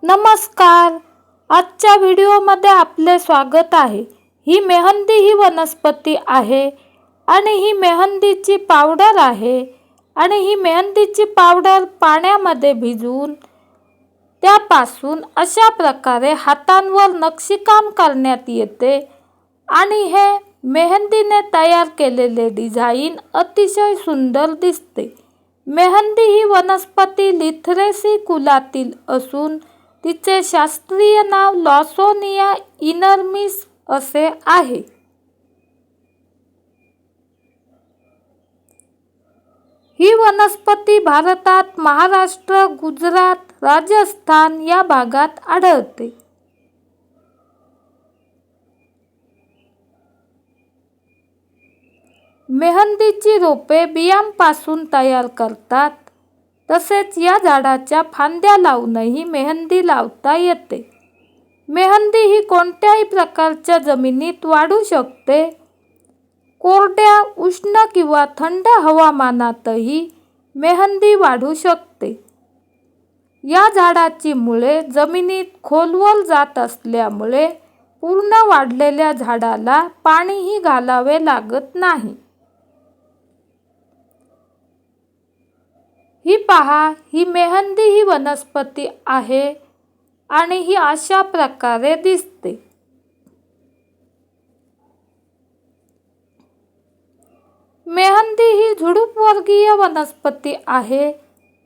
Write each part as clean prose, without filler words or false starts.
नमस्कार. आजच्या व्हिडिओमध्ये आपले स्वागत आहे. ही मेहंदी ही वनस्पती आहे आणि ही मेहंदीची पावडर आहे आणि ही मेहंदीची पावडर पाण्यामध्ये भिजवून त्यापासून अशा प्रकारे हातांवर नक्षीकाम करण्यात येते आणि हे मेहंदीने तयार केलेले डिझाईन अतिशय सुंदर दिसते. मेहंदी ही वनस्पती लिथरेसी कुलातील असून तिचे शास्त्रीय नाव लॉसोनिया इनर्मिस असे आहे. ही वनस्पती भारतात महाराष्ट्र, गुजरात, राजस्थान या भागात आढळते. मेहंदीची रोपे बियांपासून तयार करतात. तसेच या झाडाच्या फांद्या लावूनही मेहंदी लावता येते. मेहंदी ही कोणत्याही प्रकारच्या जमिनीत वाढू शकते. कोरड्या, उष्ण किंवा थंड हवामानातही मेहंदी वाढू शकते. या झाडाची मुळे जमिनीत खोलवर जात असल्यामुळे पूर्ण वाढलेल्या झाडाला पाणीही घालावे लागत नाही. ही पहा, ही मेहंदी ही वनस्पती आहे आणि ही अशा प्रकारे दिसते. मेहंदी ही झुडूपवर्गीय वनस्पती आहे.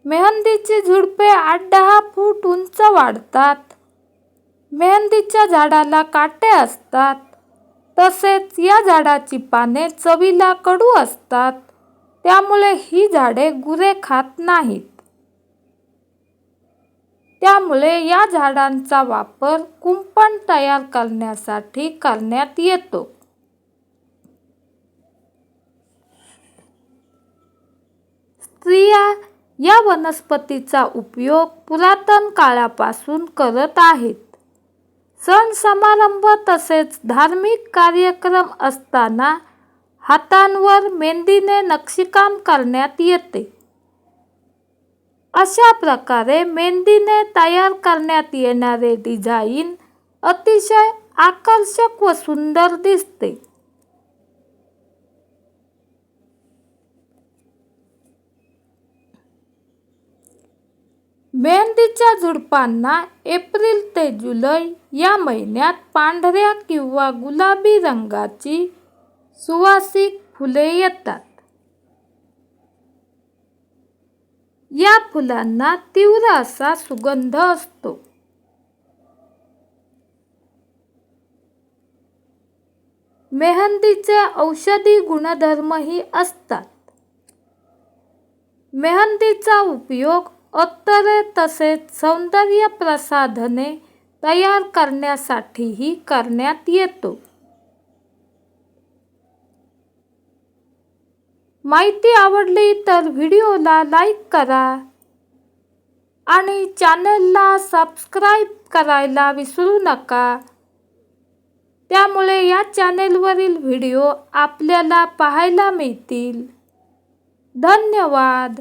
मेहंदीची झुडपे 8-10 फूट उंच वाढतात. मेहंदीच्या झाडाला काटे असतात. तसेच या झाडाची पाने चवीला कडू असतात. त्यामुळे ही झाडे गुरे खात नाहीत. त्यामुळे या झाडांचा वापर कुंपण तयार करण्यासाठी करण्यात येतो. स्त्रिया या वनस्पतीचा उपयोग पुरातन काळापासून करत आहेत. सण समारंभ तसेच धार्मिक कार्यक्रम असताना हातांवर मेहंदीने नक्षीकाम करण्यात येते. अशा प्रकारे मेहंदीने तयार करण्यात येणारे डिझाईन अतिशय आकर्षक व सुंदर दिसते. मेहंदीच्या झुडपांना एप्रिल ते जुलै या महिन्यात पांढऱ्या किंवा गुलाबी रंगाची सुवासिक फुले येतात. या फुलांना तीव्र असा सुगंध असतो. मेहंदीचे औषधी गुणधर्मही असतात. मेहंदीचा उपयोग अत्तरे तसेच सौंदर्य प्रसाधने तयार करण्यासाठीही करण्यात येतो. माहिती आवडली तर व्हिडिओला लाईक करा आणि चॅनेलला सबस्क्राईब करायला विसरू नका. त्यामुळे या चॅनेलवरील व्हिडिओ आपल्याला पाहायला मिळतील. धन्यवाद.